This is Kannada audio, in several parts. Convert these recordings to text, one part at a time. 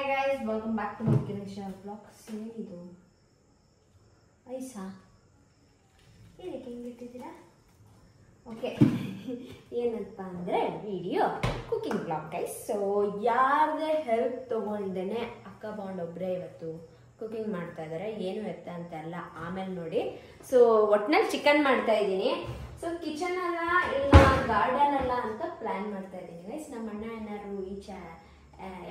guys, welcome back to my Kiran vlogs. ಏನಿದು ಐಸಾ ಏನಕ್ಕೆ ಹಿಂಗಿಟ್ಟಿದ್ದೀರಾ? ಓಕೆ ಏನಂತ ಅಂದರೆ video cooking blog guys. So ಯಾರದೇ ಹೆಲ್ಪ್ ತೊಗೊಳ್ದೇನೆ ಅಕ್ಕ ಬಾಂಡ್ ಒಬ್ಬರೇ ಇವತ್ತು ಕುಕಿಂಗ್ ಮಾಡ್ತಾ ಇದ್ದಾರೆ. ಏನು ಎತ್ತ ಅಂತ ಅಲ್ಲ, ಆಮೇಲೆ ನೋಡಿ. ಸೊ ಒಟ್ಟಿನಲ್ಲಿ ಚಿಕನ್ ಮಾಡ್ತಾ ಇದ್ದೀನಿ. ಸೊ ಕಿಚನ್ ಅಲ್ಲ ಇಲ್ಲ ಗಾರ್ಡನ್ ಅಲ್ಲ ಅಂತ ಪ್ಲ್ಯಾನ್ ಮಾಡ್ತಾ ಇದ್ದೀನಿ ಗೈಸ್. ನಮ್ಮ ಅಣ್ಣ ಏನಾದ್ರು ಈಚೆ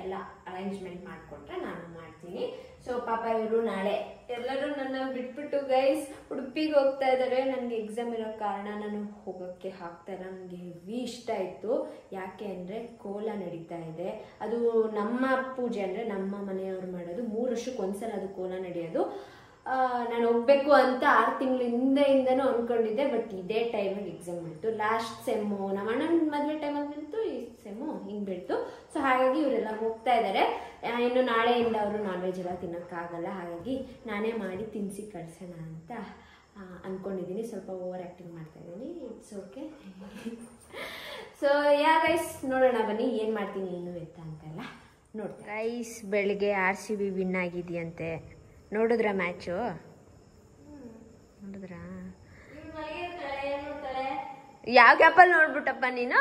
ಎಲ್ಲ ಅರೇಂಜ್ಮೆಂಟ್ ಮಾಡಿಕೊಟ್ರೆ ನಾನು ಮಾಡ್ತೀನಿ. ಸೊ ಪಾಪ ಇವರು ನಾಳೆ ಎಲ್ಲರೂ ನನ್ನ ಬಿಟ್ಬಿಟ್ಟು ಗೈಸ್ ಉಡುಪಿಗೆ ಹೋಗ್ತಾ ಇದ್ದಾರೆ. ನನಗೆ ಎಕ್ಸಾಮ್ ಇರೋ ಕಾರಣ ನಾನು ಹೋಗೋಕ್ಕೆ ಆಗ್ತಾ ಇಲ್ಲ. ನನಗೆ ಹೆವಿ ಇಷ್ಟ ಇತ್ತು. ಯಾಕೆ ಅಂದರೆ ಕೋಲ ನಡೀತಾ ಇದೆ. ಅದು ನಮ್ಮ ಪೂಜೆ ಅಂದರೆ ನಮ್ಮ ಮನೆಯವರು ಮಾಡೋದು. 3 ವರ್ಷಕ್ಕೆ ಒಂದ್ಸಲ ಅದು ಕೋಲ ನಡೆಯೋದು. ನಾನು ಹೋಗ್ಬೇಕು ಅಂತ 6 ತಿಂಗಳ ಹಿಂದೆಯಿಂದನೂ ಅಂದ್ಕೊಂಡಿದ್ದೆ. ಬಟ್ ಇದೇ ಟೈಮಿಗೆ ಎಕ್ಸಾಮ್ ಬಿಡ್ತು. ಲಾಸ್ಟ್ ಸೆಮ್ಮು ನಮ್ಮ ಅಣ್ಣನ ಮದುವೆ ಟೈಮಲ್ಲಿ ಬಿಡ್ತು, ಈ ಸೆಮ್ಮು ಹಿಂಗೆ ಬಿಡ್ತು. ಸೊ ಹಾಗಾಗಿ ಇವರೆಲ್ಲ ಹೋಗ್ತಾ ಇದ್ದಾರೆ. ಇನ್ನು ನಾಳೆಯಿಂದ ಅವರು ನಾನ್ ವೆಜ್ ಎಲ್ಲ ತಿನ್ನೋಕ್ಕಾಗಲ್ಲ. ಹಾಗಾಗಿ ನಾನೇ ಮಾಡಿ ತಿನ್ನಿಸಿ ಕಳ್ಸೋಣ ಅಂತ ಅಂದ್ಕೊಂಡಿದ್ದೀನಿ. ಸ್ವಲ್ಪ ಓವರ್ ಆ್ಯಕ್ಟಿಂಗ್ ಮಾಡ್ತಾ ಇದ್ದೀನಿ. It's okay. So yeah guys, ನೋಡೋಣ ಬನ್ನಿ ಏನು ಮಾಡ್ತೀನಿ ಏನು ಎತ್ತ ಅಂತೆಲ್ಲ ನೋಡ್ತೀನಿ. ಗೈಸ್ ಬೆಳಿಗ್ಗೆ RCB ವಿನ್ ಆಗಿದೆಯಂತೆ. ನೋಡಿದ್ರ ಮ್ಯಾಚು? ನೋಡಿದ್ರಾ? ಯಾವ ಗ್ಯಾಪಲ್ಲಿ ನೋಡ್ಬಿಟ್ಟಪ್ಪ ನೀನು?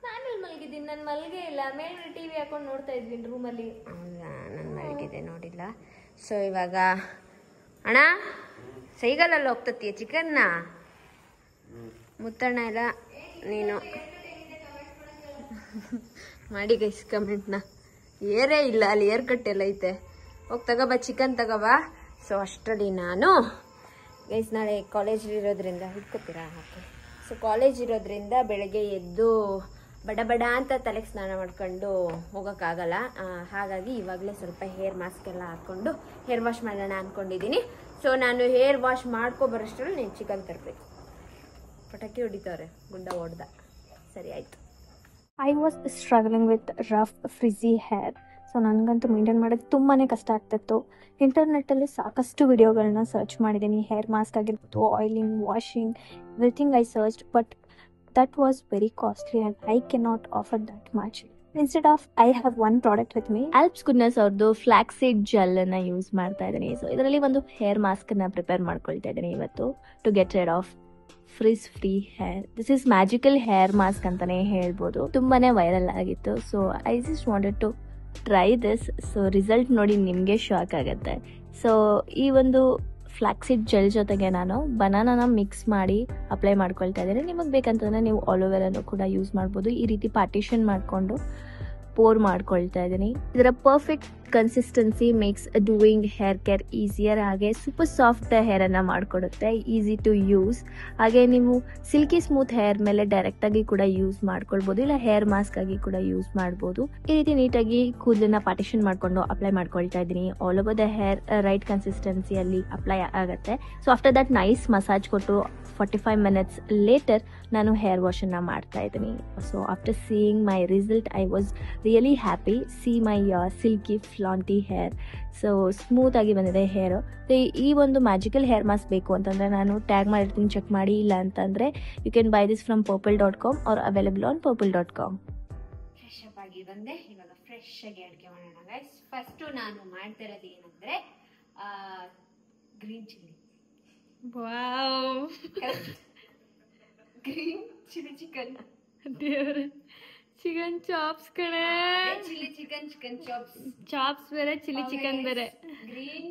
ನಾನಲ್ಲಿ ಮಲಗಿದ್ದೀನಿ. ನಾನು ಮಲಗೇ ಇಲ್ಲ. ಮೇಲ್ಗಡೆ TV ಹಾಕೊಂಡು ನೋಡ್ತಾ ಇದ್ದೀನಿ ರೂಮಲ್ಲಿ. ಹೌದಾ, ನಾನು ಮಲಗಿದೆ ನೋಡಿಲ್ಲ. ಸೊ ಇವಾಗ ಅಣ್ಣ ಸೈಗಲಲ್ಲಿ ಹೋಗ್ತತ್ತೀಯ ಚಿಕನ್ನ? ಮುತ್ತಣ್ಣ ಎಲ್ಲ ನೀನು ಮಾಡಿ ಗೈಸ್ ಕಮೆಂಟ್ನ. ಏರೇ ಇಲ್ಲ ಅಲ್ಲಿ, ಏರ್ ಕಟ್ಟೆಲ್ಲ ಐತೆ. ಹೋಗಿ ತಗೋಬಾ ಚಿಕನ್ ತಗೋಬಾ. ಸೊ ಅಷ್ಟರಲ್ಲಿ ನಾನು ಗೈಸ್ ನಾಳೆ ಕಾಲೇಜ್ ಇರೋದ್ರಿಂದ ಹಿಡ್ಕೊತೀರಾ? ಓಕೆ. ಸೊ ಕಾಲೇಜ್ ಇರೋದ್ರಿಂದ ಬೆಳಗ್ಗೆ ಎದ್ದು ಬಡ ಅಂತ ತಲೆಗೆ ಸ್ನಾನ ಮಾಡ್ಕೊಂಡು ಹೋಗೋಕ್ಕಾಗಲ್ಲ. ಹಾಗಾಗಿ ಇವಾಗಲೇ ಸ್ವಲ್ಪ ಹೇರ್ ಮಾಸ್ಕ್ ಎಲ್ಲ ಹಾಕ್ಕೊಂಡು ಹೇರ್ ವಾಶ್ ಮಾಡೋಣ ಅಂದ್ಕೊಂಡಿದ್ದೀನಿ. ಸೊ ನಾನು ಹೇರ್ ವಾಶ್ ಮಾಡ್ಕೊಬರೋಷ್ಟರಲ್ಲಿ ನೀನು ಚಿಕನ್ ತರಬೇಕು. ಪಟಾಕಿ ಹೊಡಿತವ್ರೆ, ಗುಂಡ ಹೊಡ್ದ. ಸರಿ ಆಯಿತು. I was struggling with rough frizzy hair. So ನನಗಂತೂ ಮೇಂಟೈನ್ ಮಾಡೋದು ತುಂಬಾ ಕಷ್ಟ ಆಗ್ತಿತ್ತು. ಇಂಟರ್ನೆಟ್ಟಲ್ಲಿ ಸಾಕಷ್ಟು ವಿಡಿಯೋಗಳನ್ನ ಸರ್ಚ್ ಮಾಡಿದ್ದೀನಿ. ಹೇರ್ ಮಾಸ್ಕ್ ಆಗಿರ್ಬೋದು, oiling, washing, everything I searched. But that was very costly and I can not offer that much. Instead of I have one product with me. Alps goodness ಅವ್ರದ್ದು ಫ್ಲಾಕ್ಸೀಡ್ ಜೆಲ್ಲನ್ನು ಯೂಸ್ ಮಾಡ್ತಾ ಇದ್ದೀನಿ. ಸೊ ಇದರಲ್ಲಿ ಒಂದು ಹೇರ್ ಮಾಸ್ಕನ್ನು ಪ್ರಿಪೇರ್ ಮಾಡ್ಕೊಳ್ತಾ ಇದ್ದೀನಿ ಇವತ್ತು to get rid of frizz free hair. This is magical hair mask ಅಂತಾನೆ ಹೇಳ್ಬೋದು. ತುಂಬಾನೇ ವೈರಲ್ ಆಗಿತ್ತು. So I just wanted to try this. So result ನೋಡಿ ನಿಮಗೆ ಶಾಕ್ ಆಗುತ್ತೆ. ಸೊ ಈ ಒಂದು ಫ್ಲಾಕ್ಸಿಡ್ ಜೆಲ್ ಜೊತೆಗೆ ನಾನು ಬನಾನಾನ ಮಿಕ್ಸ್ ಮಾಡಿ ಅಪ್ಲೈ ಮಾಡ್ಕೊಳ್ತಾ ಇದ್ದೀನಿ. ನಿಮಗೆ ಬೇಕಂತಂದರೆ ನೀವು ಆಲೋವೆರಾನು ಕೂಡ ಯೂಸ್ ಮಾಡ್ಬೋದು. ಈ ರೀತಿ ಪಾರ್ಟಿಷನ್ ಮಾಡಿಕೊಂಡು ಪೋರ್ ಮಾಡ್ಕೊಳ್ತಾ ಇದ್ದೀನಿ. ಇದರ perfect consistency makes doing hair care easier. ಹಾಗೆ ಸೂಪರ್ ಸಾಫ್ಟ್ ಹೇರನ್ನು ಮಾಡಿಕೊಡುತ್ತೆ, ಈಸಿ ಟು ಯೂಸ್. ಹಾಗೆ ನೀವು ಸಿಲ್ಕಿ ಸ್ಮೂತ್ ಹೇರ್ ಮೇಲೆ ಡೈರೆಕ್ಟಾಗಿ ಕೂಡ ಯೂಸ್ ಮಾಡ್ಕೊಳ್ಬೋದು, ಇಲ್ಲ ಹೇರ್ ಮಾಸ್ಕ್ ಆಗಿ ಕೂಡ ಯೂಸ್ ಮಾಡ್ಬೋದು. ಈ ರೀತಿ ನೀಟಾಗಿ ಕೂದಲನ್ನ ಪಾರ್ಟಿಷನ್ ಮಾಡಿಕೊಂಡು ಅಪ್ಲೈ ಮಾಡ್ಕೊಳ್ತಾ ಇದ್ದೀನಿ. All over the hair right ಕನ್ಸಿಸ್ಟೆನ್ಸಿಯಲ್ಲಿ ಅಪ್ಲೈ ಆಗುತ್ತೆ. So after that nice massage ಕೊಟ್ಟು 45 minutes ಲೇಟರ್ ನಾನು ಹೇರ್ ವಾಶನ್ನು ಮಾಡ್ತಾ ಇದ್ದೀನಿ. So after seeing my result I was really happy. See my silky ಫ್ಲಾಂಟಿ ಹೇರ್. ಸೊ ಸ್ಮೂತ್ ಆಗಿ ಬಂದಿದೆ ಹೇರು. ಈ ಒಂದು ಮ್ಯಾಜಿಕಲ್ ಹೇರ್ ಮಾಸ್ಕ್ ಬೇಕು ಅಂತಂದರೆ ನಾನು ಟ್ಯಾಗ್ ಮಾಡಿರ್ತೀನಿ, ಚೆಕ್ ಮಾಡಿ. ಇಲ್ಲ ಅಂತಂದರೆ you can buy this from purple.com are available on purple.com. Fresh up ಆಗಿ ಬಂದೆ. ಇವಾಗ ಫ್ರೆಶ್ ಆಗಿ ಅಡುಗೆ ಮಾಡೋಣ ಗೈಸ್. ಫಸ್ಟು ನಾನು ಮಾಡ್ತಾ ಇರೋದು ಏನಂದರೆ green chilli. Wow, green chilli chicken. ದೇವ್ರೆ, ಚಿಕನ್ ಚಾಪ್ಸ್ ಕಡೆ. Chilli chicken, chicken chops. Chops ಬೇರೆ, ಚಿಲ್ಲಿ ಚಿಕನ್ ಬೇರೆ. ಗ್ರೀನ್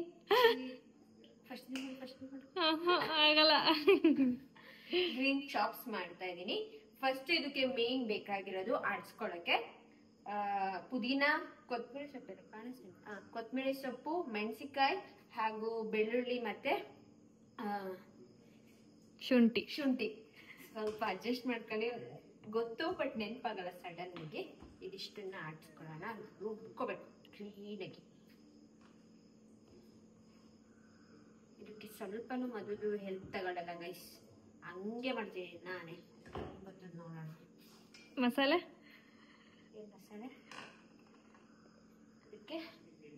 ಫಸ್ಟ್ ಆಗಲ್ಲ. ಗ್ರೀನ್ ಚಾಪ್ಸ್ ಮಾಡ್ತಾ ಇದ್ದೀನಿ. ಫಸ್ಟ್ ಇದಕ್ಕೆ ಮೇನ್ ಬೇಕಾಗಿರೋದು ಆಡ್ಸ್ಕೊಳ್ಳೋಕ್ಕೆ ಪುದೀನ, ಕೊತ್ತಂಬರಿ ಸೊಪ್ಪು, ಕೊತ್ತಂಬರಿ ಸೊಪ್ಪು, ಮೆಣಸಿಕಾಯಿ ಹಾಗೂ ಬೆಳ್ಳುಳ್ಳಿ ಮತ್ತೆ ಶುಂಠಿ ಸ್ವಲ್ಪ ಅಡ್ಜಸ್ಟ್ ಮಾಡ್ಕೊಂಡು ಗೊತ್ತು, ಬಟ್ ನೆನಪಾಗಲ್ಲ ಸಡನ್ ಆಗಿ. ಇದಿಷ್ಟನ್ನ ಆಡ್ಸ್ಕೊಳ್ಳೋಣ, ರುಬ್ಕೋಬೇಕು ಕ್ಲೀನಾಗಿ. ಇದಕ್ಕೆ ಸ್ವಲ್ಪನೂ ಮೊದಲು ಹೆಲ್ಪ್ ತಗೊಳ್ಳಲ್ಲ ಗೈಸ್, ಹಂಗೆ ಮಾಡ್ತೀನಿ ನಾನೇ. ಬಂದು ನೋಡೋಣ. ಮಸಾಲೆ ಅದಕ್ಕೆ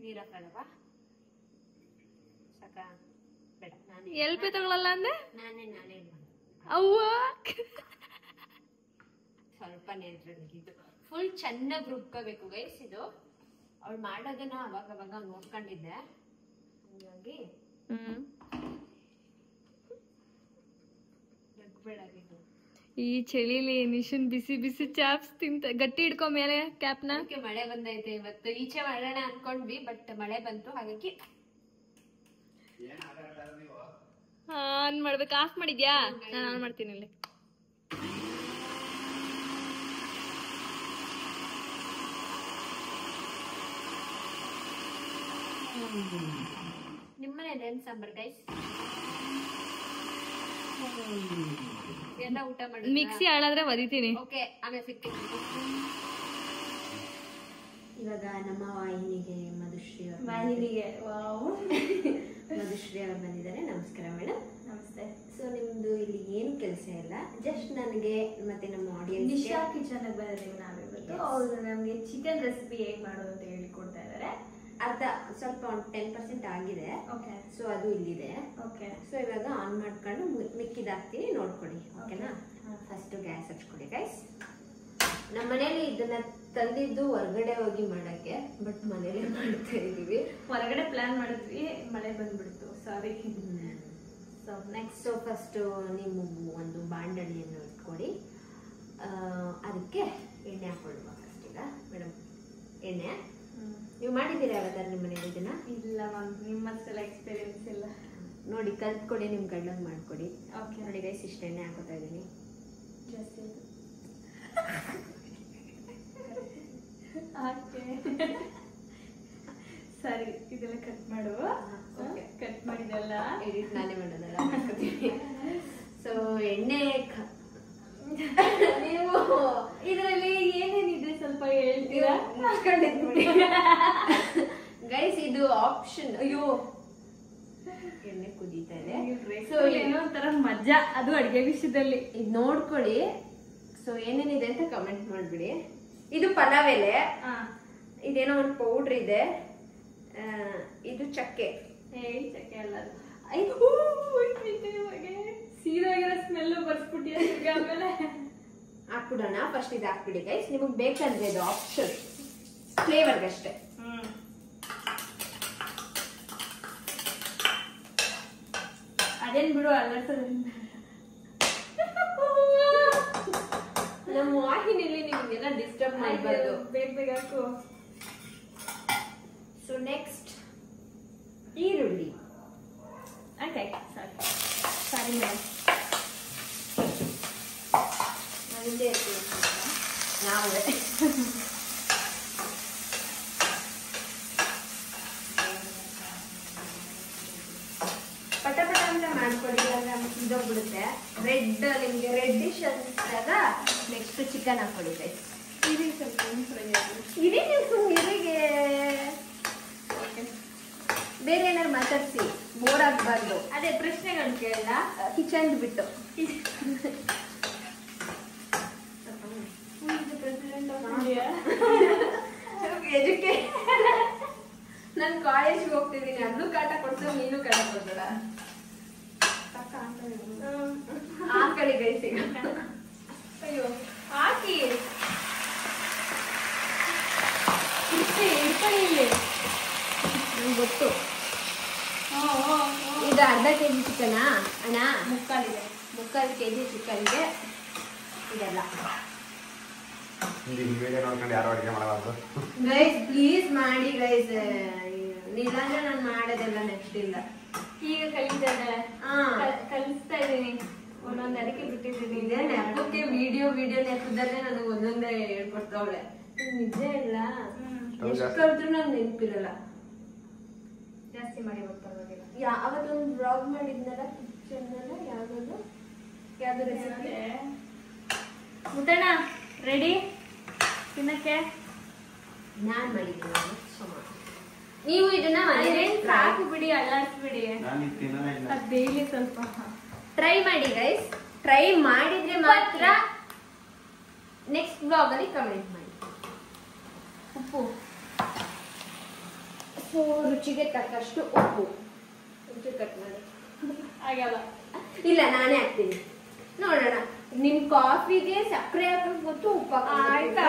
ನೀರು ಹಾಕಲ್ಲವಾ? ಸಾಕ? ಬೇಡ, ಎಲ್ಪಿ ತಗೊಳ್ಳಲ್ಲ ಅಂದ್ರೆ ನಾನೇ ಅವ್ವ ಸ್ವಲ್ಪ ನೆನ್ಪಿದ್ದು ಫುಲ್ ಚೆನ್ನಾಗಿ ರುಬ್ಕೋಬೇಕು ಗೈಸ್. ಇದು ಅವಳು ಮಾಡೋದನ್ನ ಅವಾಗ ನೋಡ್ಕೊಂಡಿದ್ದೆ, ಹಾಗಾಗಿ ಬೆಳಗಿದ್ದು ಈ ಚಳಿಲಿ ನಿಶನ್ ಬಿಸಿ ಬಿಸಿ ಚಾಪ್ಸ್ ತಿಂತ ಗಟ್ಟಿ ಹಿಡ್ಕೊ ಮೇಲೆ ಕ್ಯಾಪ್ನ. ಮಳೆ ಬಂದೈತೆ ಇವತ್ತು, ಈಚೆ ಮಾಡೋಣ ಅನ್ಕೊಂಡ್ವಿ, ಬಟ್ ಮಳೆ ಬಂತು, ಹಾಗಾಗಿ ಆನ್ ಮಾಡ್ಬೇಕು. ಆಫ್ ಮಾಡಿದ್ಯಾ? ನಾನು ಆನ್ ಮಾಡ್ತೀನಿ ಇಲ್ಲಿ. ನಿಮ್ಮನೆ ಏನ್ ಸಾಂಬಾರ್ ಗೈಸ್? ಎಲ್ಲ ಊಟ ಮಾಡಿ ಮಿಕ್ಸಿ ಹಾಳಾದ್ರೆ ಒದಿತೀನಿ. ಓಕೆ, ಆಮೇಲೆ ಸಿಗ್ತೀನಿ. ಇವಾಗ ನಮ್ಮ ವಾಹಿನಿಗೆ ಮಧುಶ್ರೀ ಅವರು ಬಂದಿದ್ದಾರೆ. ನಮಸ್ಕಾರ ಮೇಡಮ್. ನಮಸ್ತೆ. ಸೊ ನಿಮ್ದು ಇಲ್ಲಿ ಏನು ಕೆಲಸ ಇಲ್ಲ, ಜಸ್ಟ್ ನನಗೆ ಮತ್ತೆ ನಮ್ಮ ಆಡಿಯನ್ಸ್ ನಿಶಾ ಕಿಚನ್ ಬಂದಿದ್ದೀವಿ ನಾವಿವತ್ತು. ಅವ್ರು ನಮ್ಗೆ ಚಿಕನ್ ರೆಸಿಪಿ ಹೇಗ್ ಮಾಡೋದು ಅಂತ ಹೇಳಿಕೊಡ್ತಾ ಇದಾರೆ. ಅರ್ಧ ಸ್ವಲ್ಪ ಒಂದು 10% ಆಗಿದೆ. ಓಕೆ. ಸೊ ಅದು ಇಲ್ಲಿದೆ. ಓಕೆ. ಸೊ ಇವಾಗ ಆನ್ ಮಾಡ್ಕೊಂಡು ಮಿಕ್ಕಿದಾಕ್ತೀನಿ, ನೋಡ್ಕೊಡಿ. ಓಕೆನಾ? ಫಸ್ಟ್ ಗ್ಯಾಸ್ ಹಚ್ಕೊಡಿ ಗೈಸ್. ನಮ್ಮ ಮನೇಲಿ ಇದನ್ನ ತಂದಿದ್ದು ಹೊರಗಡೆ ಹೋಗಿ ಮಾಡಕ್ಕೆ, ಬಟ್ ಮನೇಲಿ ಮಾಡ್ತಾ ಇದೀವಿ. ಹೊರಗಡೆ ಪ್ಲಾನ್ ಮಾಡಿದ್ವಿ, ಮಳೆ ಬಂದ್ಬಿಡ್ತು, ಸಾರಿ. ಸೊ ನೆಕ್ಸ್ಟ್ ಫಸ್ಟ್ ನೀವು ಒಂದು ಬಾಂಡಲಿಯನ್ನು ಇಟ್ಕೊಡಿ. ಅದಕ್ಕೆ ಎಣ್ಣೆ ಹಾಕೊಳ್ಳುವ ಫಸ್ಟ್. ಈಗ ಮೇಡಮ್ ಎಣ್ಣೆ ನೀವು ಮಾಡಿದ್ದೀರಾ ಯಾವ್ದಾದ್ರು ನಿಮ್ಮ ಮನೇಲಿ ಇದನ್ನ? ಇಲ್ಲ ಮ್ಯಾಮ್, ನಿಮ್ಮಷ್ಟೆಲ್ಲ ಎಕ್ಸ್ಪೀರಿಯನ್ಸ್ ಇಲ್ಲ. ನೋಡಿ ಕಲ್ತ್ಕೊಡಿ, ನಿಮ್ ಗಂಡಂಗ್ ಮಾಡ್ಕೊಡಿ. ಓಕೆ. ನೋಡಿ ಗೈಸ್, ಇಷ್ಟು ಎಣ್ಣೆ ಹಾಕೋತಾ ಇದ್ದೀನಿ. ಜಾಸ್ತಿ ಓಕೆ. ಸರಿ, ಇದೆಲ್ಲ ಕಟ್ ಮಾಡುವ. ಕಟ್ ಮಾಡಿದೆಲ್ಲ ಎಡಿಟ್ ನಾನೇ ಮಾಡೋದಲ್ಲ, ಮಾಡ್ಕೊತೀನಿ. ಸೊ ಎಣ್ಣೆ ನೀವು ಇದರಲ್ಲಿ ಏನೇನಿದೆ ಸ್ವಲ್ಪ ಹೇಳ್ತೀರಾ? ಗೈಸ್ ಇದು ಆಪ್ಷನ್. ಅಯ್ಯೋ, ಎಣ್ಣೆ ಕುದೀತಾ ಇದೆ. ಸೊ ಏನೋ ಒಂಥರ ಮಜಾ ಅದು ಅಡ್ಗೆ ವಿಷಯದಲ್ಲಿ. ಇದು ನೋಡ್ಕೊಳ್ಳಿ. ಸೊ ಏನೇನಿದೆ ಅಂತ ಕಮೆಂಟ್ ಮಾಡ್ಬಿಡಿ. ಇದು ಪಲಾವ್ ಎಲೆ, ಇದೇನೋ ಒಂದು ಪೌಡ್ರ್ ಇದೆ, ಇದು ಚಕ್ಕೆ. ಚಕ್ಕೆ ಅಲ್ಲ, ಸೀದಾಗಿರೋ ಸ್ಮೆಲ್ ಬರ್ಸ್ಬಿಟ್ಟಿ. ಆಮೇಲೆ ಹಾಕ್ಬಿಡೋಣ. ಫಸ್ಟ್ ಇದು ಹಾಕ್ಬಿಡಿ ಗೈಸ್, ನಿಮಗ್ ಬೇಕಂದ್ರೆ ಇದು ಆಪ್ಷನ್, ಫ್ಲೇವರ್ಗಷ್ಟೇ. ಅದೇನ್ ಬಿಡು, ಅಲ್ಲ ನಮ್ಮ ವಾಹಿನಿಯಲ್ಲಿ ನಿಮ್ಗೆಲ್ಲ ಡಿಸ್ಟರ್ಬ್ ಮಾಡಬಾರ್ದು. ಬೇಗ ಹಾಕು. ಸೊ ನೆಕ್ಸ್ಟ್ ಈರುಳ್ಳಿ. ಓಕೆ, ಸಾರಿ ಮೇಡಮ್, ನಾವಿಂದೇ ಇರ್ತೀವಿ ನಾವೇ. ಪಟ ಪಟ ಅಂತ ಮಾಡ್ಕೊಳ್ಳಿ, ಇದೋಗ್ಬಿಡುತ್ತೆ. ರೆಡ್ ನಿಮ್ಗೆ ರೆಡ್ಡಿಶ್ ಅನ್ಸಿದಾಗ ನೆಕ್ಸ್ಟ್ ಚಿಕನ್ ಹಾಕೊಳ್ಳಿ ಗೈಸ್. ಇದು ಸ್ವಲ್ಪ ಫ್ರೈ ಆಗಿದೆ. ಇದೇ ಸುಮ್ಮನಿಗೆ ಬೇರೆ ಏನಾದ್ರು ಮಾತಾಡ್ಸಿ, ಬೋರ್ ಆಗ್ಬಾರ್ದು. ಅದೇ ಪ್ರಶ್ನೆಗಳು ಕೇಳಲ್ಲ, ಕಿಚನ್ ಬಿಟ್ಟು. ನಾನು ಕಾಲೇಜ್ಗೆ ಹೋಗ್ತಿದ್ದೀನಿ, ಅಲ್ಲೂ ಕಾಟ ಕೊಡ್ತು, ನೀನು ಕಾಟ ಕೊಡ್ಬೇಡ. ಆ ಕಡೆ ಗೈಸ್ ಈಗ. ಅಯ್ಯೋ ಹಾಕಿ ಇಟ್ಕೊಳ್ಳಿ ಇಲ್ಲಿ. ನಂಗೆ ಗೊತ್ತು. ಇದು ಅರ್ಧ ಕೆಜಿ ಚಿಕನಾ ಅಣ್ಣ? ಮುಕ್ಕಾಲಿದೆ. 3/4 ಕೆಜಿ ಚಿಕನ್ಗೆ ಇದೆಲ್ಲ. ಗೈಸ್ ಪ್ಲೀಸ್ ಮಾಡಿ ಗೈಸ್, ನಿಜಾಂದ್ರೆ ನಾನು ಮಾಡೋದೆಲ್ಲ ನೆಕ್ಸ್ಟ್ ಇಲ್ಲ. ಈಗ ಕಲಿತಾ ಕಲಿಸ್ತಾ ಇದ್ದೀನಿ, ಒಂದೊಂದು ಅದಕ್ಕೆ ಬಿಟ್ಟಿದ್ದೀನಿ. ಇದೇ ನೆಪಕ್ಕೆ ವಿಡಿಯೋ ನೆಪದಲ್ಲೇ ನನಗೆ ಒಂದೊಂದೇ ಹೇಳ್ಕೊಡ್ತಾವಳೆ. ನಿಜ ಇಲ್ಲ, ಎಷ್ಟು ಕಲ್ತ್ರು ನಂಗೆ ನೆನಪಿರಲ್ಲ. ಜಾಸ್ತಿ ಮಾಡಿ ಪರವಾಗಿಲ್ಲ. ಅವತ್ತೊಂದು ಬ್ಲಾಗ್ ಮಾಡಿದ್ನಲ್ಲ ಕಿಚನ್ನಲ್ಲ, ಯಾವ್ದು ರೆಸಿಪಿ. ಮುಟ್ಟಣ ರೆಡಿ ತಿನ್ನಕ್ಕೆ? ನಾನ್ ಮಾಡಿದ್ದೀನಿ. ನೀವು ಇದನ್ನ ಸಾಕು ಬಿಡಿ, ಅಲ್ಲಾಡ್ಸ್ಬಿಡಿ. ಡೈಲಿ ಸ್ವಲ್ಪ ಟ್ರೈ ಮಾಡಿ ಗೈಸ್. ಟ್ರೈ ಮಾಡಿದ್ರೆ ಮಾತ್ರ ನೆಕ್ಸ್ಟ್ ಬ್ಲಾಗ್ ಅಲ್ಲಿ ಕಮೆಂಟ್ ಮಾಡಿ. ಉಪ್ಪು ರುಚಿಗೆ ತಕ್ಕಷ್ಟು ಉಪ್ಪು. ಕಟ್ ಮಾಡಿ ಆಗಲ್ಲ. ಇಲ್ಲ, ನಾನೇ ಹಾಕ್ತೀನಿ. ನೋಡೋಣ, ನಿಮ್ ಕಾಫಿಗೆ ಸಕ್ಕರೆ ಹಾಕಕ್ ಗೊತ್ತು, ಉಪ್ಪು ಆಯ್ತಾ?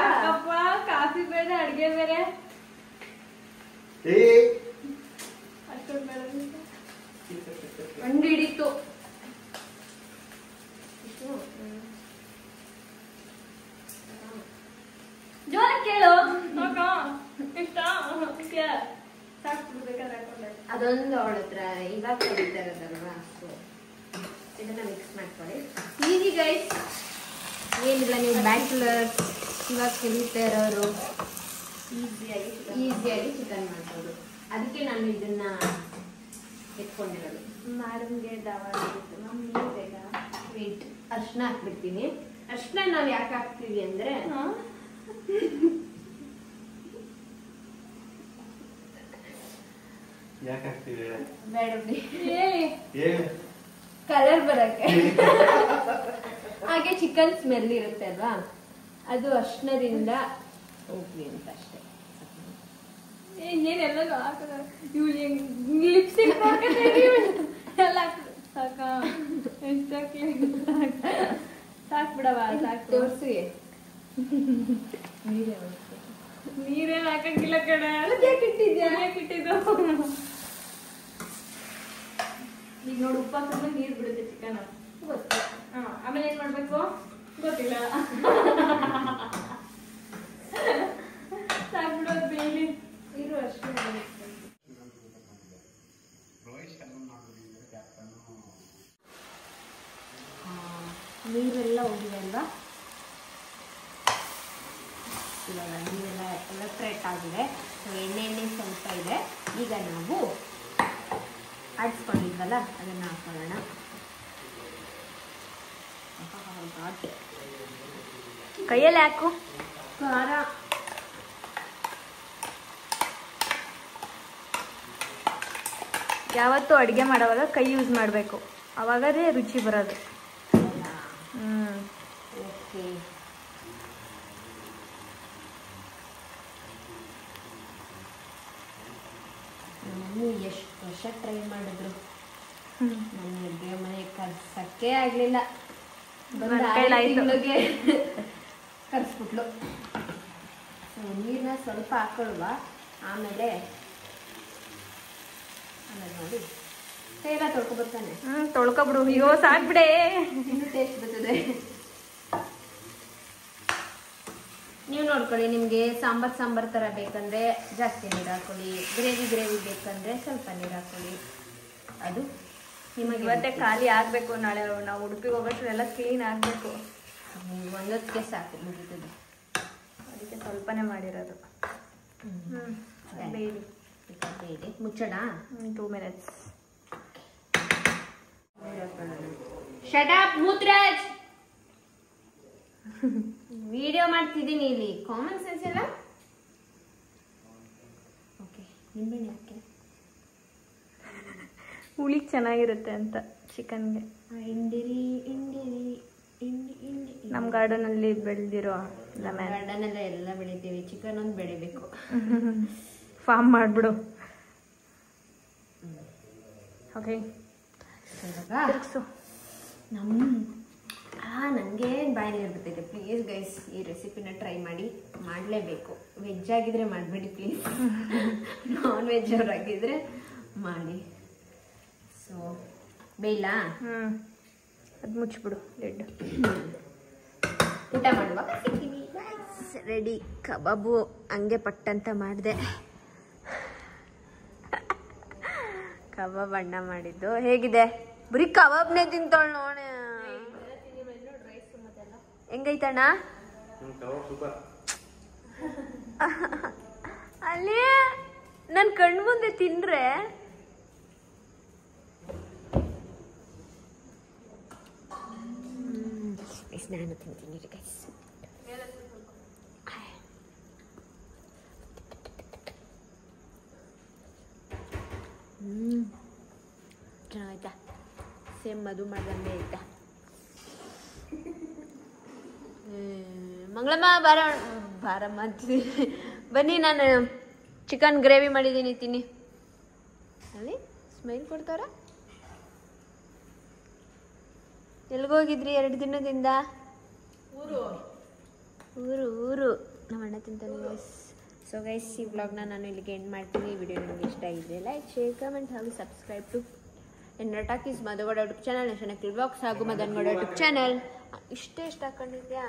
ಕಾಫಿ ಬೇರೆ, ಅಡ್ಗೆ ಬೇರೆ. ಅಂಡಿ ಹಿಡಿತು ಜೋರ ಕೇಳು ಅದೊಂದು ಅವಳ ಹತ್ರ ಇವಾಗ ಕಲಿತಾ ಇರೋದಲ್ವಾ, ಸೊ ಇದನ್ನ ಮಿಕ್ಸ್ ಮಾಡ್ಕೊಳ್ಳಿ. ಈಸಿ ಗೈಸ್, ಏನಿಲ್ಲ, ನೀವು ಬ್ಯಾಚುಲರ್ಸ್ ಇವಾಗ ಕಲಿತಾ ಇರೋರು ಈಸಿಯಾಗಿ ಚಿಕನ್ ಮಾಡ್ಬೋದು. ಅದಕ್ಕೆ ನಾನು ಇದನ್ನ ಎತ್ಕೊಂಡಿರೋದು. ಮೇಡಮ್ಗೆ ವೇಟ್ ಅರ್ಶಿನ ಹಾಕ್ಬಿಡ್ತೀನಿ. ಅರ್ಶಿನ ನಾವು ಯಾಕೆ ಹಾಕ್ತೀವಿ ಅಂದ್ರೆ ಕಲರ್ ಬರಕ್ಕೆ, ಹಾಗೆ ಚಿಕನ್ ಸ್ಮೆಲ್ ಇರುತ್ತೆ ಅಲ್ವಾ, ಅದು ಅರ್ಶಿನದಿಂದ ಹೋಗ್ಲಿ ಅಂತ ಅಷ್ಟೇ. ಇನ್ನೇನೆಲ್ಲ ಹಾಕದ ಲಿಪ್ಸ್ಟಿಕ್ ಎಲ್ಲ ಸಾಕ ಸಾಕ್ ಬಿಡವ, ಸಾಕು ತೋರ್ಸಿ. ನೀರೇನ್ ಹಾಕಂಗಿಲ್ಲ ಕಡೆ. ಇಟ್ಟಿದ್ದು ಈಗ ನೋಡಿ, ಉಪ್ಪ ಹಾಕಿದ್ರೆ ನೀರ್ ಬಿಡುತ್ತೆ ಚಿಕನ್. ಗೊತ್ತು. ಆಮೇಲೆ ಏನ್ ಮಾಡ್ಬೇಕು ಗೊತ್ತಿಲ್ಲ. ಸಾಕ್ಬಿಡೋದು ಬೇಲಿ ಇರು ಅಷ್ಟೇ. ನೀರೆಲ್ಲ ಹೋಗಿದೆ ಅಲ್ವಾ, ಇವಾಗ ನೀರೆಲ್ಲ ಎಲೆಕ್ಟ್ರೇಟ್ ಆಗಿದೆ. ಎಣ್ಣೆ ಸ್ವಲ್ಪ ಇದೆ. ಈಗ ನಾವು ಆಡಿಸ್ಕೊಂಡಿದ್ವಲ್ಲ ಅದನ್ನು ಹಾಕೊಳ್ಳೋಣ. ಕೈಯಲ್ಲಿ ಹಾಕು. ಖಾರ ಯಾವತ್ತೂ ಅಡುಗೆ ಮಾಡೋವಾಗ ಕೈ ಯೂಸ್ ಮಾಡಬೇಕು, ಅವಾಗದೇ ರುಚಿ ಬರೋದು. ಓಕೆ. ಮಮ್ಮಿ ಎಷ್ಟು ವರ್ಷ ಟ್ರೈ ಮಾಡಿದ್ರು, ನನ್ನ ಅಡುಗೆ ಮನೆ ಕರ್ಸಕ್ಕೆ ಆಗಲಿಲ್ಲ. ತಿಂಗಳಿಗೆ ಕರ್ಸ್ಬಿಟ್ಲು. ಸೊ ನೀರನ್ನ ಸ್ವಲ್ಪ ಹಾಕೊಳ್ಳುವ, ಆಮೇಲೆ ನೋಡಿ ಕೈಯೆಲ್ಲ ತೊಳ್ಕೊಬರ್ತಾನೆ. ತೊಳ್ಕೊಬಿಡು. ಅಯ್ಯೋ ಸಾಕ್ಬಿಡೆ, ಇನ್ನೂ ಟೇಸ್ಟ್ ಬರ್ತದೆ. ನೀವು ನೋಡ್ಕೊಳ್ಳಿ, ನಿಮಗೆ ಸಾಂಬಾರ್ ಥರ ಬೇಕಂದರೆ ಜಾಸ್ತಿ ನೀರು ಹಾಕೊಳ್ಳಿ, ಗ್ರೇವಿ ಬೇಕಂದರೆ ಸ್ವಲ್ಪ ನೀರು ಹಾಕೊಳ್ಳಿ. ಅದು ನಿಮಗೆ ಇವತ್ತೇ ಖಾಲಿ ಆಗಬೇಕು. ನಾಳೆ ನಾವು ಉಡುಪಿಗೆ ಹೋಗೋಷ್ಟು ಎಲ್ಲ ಕ್ಲೀನ್ ಆಗಬೇಕು. ಒಂದೊತ್ತಿಗೆ ಸಾಕು, ಮುಗಿತದೆ. ಅದಕ್ಕೆ ಸ್ವಲ್ಪನೇ ಮಾಡಿರೋದು. ಬೇಡಿ ಮುಚ್ಚೋಣ. 2 minutes. ಶಟ್ ಅಪ್ ಮೂತ್ರಾಜ್, ವಿಡಿಯೋ ಮಾಡ್ತಿದ್ದೀನಿ ಇಲ್ಲಿ. ಕಾಮನ್ ಸೆನ್ಸ್ ಎಲ್ಲ. ಓಕೆ, ನಿಂಬೆಣ್ಣೆ ಹಾಕಿ. ಹುಳಿ ಚೆನ್ನಾಗಿರುತ್ತೆ ಅಂತ ಚಿಕನ್ಗೆ. ನಮ್ಮ ಗಾರ್ಡನಲ್ಲಿ ಬೆಳೆದಿರೋ ಗಾರ್ಡನ್ ಎಲ್ಲ ಬೆಳಿತೀವಿ. ಚಿಕನ್ ಒಂದು ಬೆಳಿಬೇಕು. ಫಾರ್ಮ್ ಮಾಡಿಬಿಡು. ಓಕೆ, ತಿರುಗಿಸು. ನನಗೆ ಬಾಯಲ್ಲಿ ಇರ್ಬಿಟ್ಟಿದೆ. ಪ್ಲೀಸ್ ಗೈಸ್, ಈ ರೆಸಿಪಿನ ಟ್ರೈ ಮಾಡಿ, ಮಾಡಲೇಬೇಕು. ವೆಜ್ ಆಗಿದ್ರೆ ಮಾಡಬೇಡಿ ಪ್ಲೀಸ್, ನಾನ್ ವೆಜ್ ಅವರಾಗಿದ್ರೆ ಮಾಡಿ. ಸೊ ಬೇಯಿಲ್ಲ, ಅದು ಮುಚ್ಚಿಬಿಡು ಲಿಡ್. ಊಟ ಮಾಡುವಾಗ ಸಿಗ್ತೀವಿ. ರೆಡಿ. ಕಬಾಬು ಹಂಗೆ ಪಟ್ಟಂತ ಮಾಡಿದೆ. ಕಬಾಬ್ ಅಣ್ಣ ಮಾಡಿದ್ದು ಹೇಗಿದೆ? ಬರೀ ಕಬಾಬ್ನೇ ತಿಂತಾಳ ನೋಡ. ಹೆಂಗೈತಣ್ಣ? ಅಲ್ಲಿ ನನ್ನ ಕಣ್ಣು ಮುಂದೆ ತಿನ್ರೆ ನಾನು ತಿಂತೀನಿ ಗೈಸ್. ಚೆನ್ನಾಯ್ತಾ? ಸೇಮ್ ಮದು ಮಾಡ್ದಂಗೆ ಆಯ್ತಾ? ಮಂಗಳಮ್ಮ ಬಾರಮ್ಮ ಅಂತಿದ್ದೀನಿ. ಬನ್ನಿ, ನಾನು ಚಿಕನ್ ಗ್ರೇವಿ ಮಾಡಿದ್ದೀನಿ, ತಿನ್ನಿ. ಅಲ್ಲಿ ಸ್ಮೈಲ್ ಕೊಡ್ತಾರ. ಎಲ್ಗೋಗಿದ್ರಿ 2 ದಿನದಿಂದ? ಊರು ನಮ್ಮ ಅಣ್ಣ ತಿಂತಾನೆ. ಸೊ ಗೈಸ್ ಈ ವ್ಲಾಗ್ನ ನಾನು ಇಲ್ಲಿಗೆ ಎಂಡ್ ಮಾಡ್ತೀನಿ. ಈ ವಿಡಿಯೋ ನಿಮಗೆ ಇಷ್ಟ ಆಗಿದೆ ಲೈಕ್ ಶೇರ್ ಕಮೆಂಟ್ ಹಾಗೂ ಸಬ್ಸ್ಕ್ರೈಬ್ ಟು ಎನ್ನರ್ talkies Madhugowda YouTube channel, national vlogs ಹಾಗೂ ಮದನ್ ಗೌಡ ಯೂಟ್ಯೂಬ್ ಚಾನಲ್. ಇಷ್ಟೇ ಇಷ್ಟ ಹಾಕೊಂಡಿದ್ಯಾ?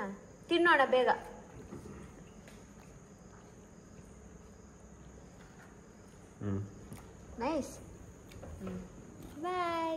ತಿನ್ನೋಣ ಬೇಗ. ನೈಸ್. ಬಾಯ್.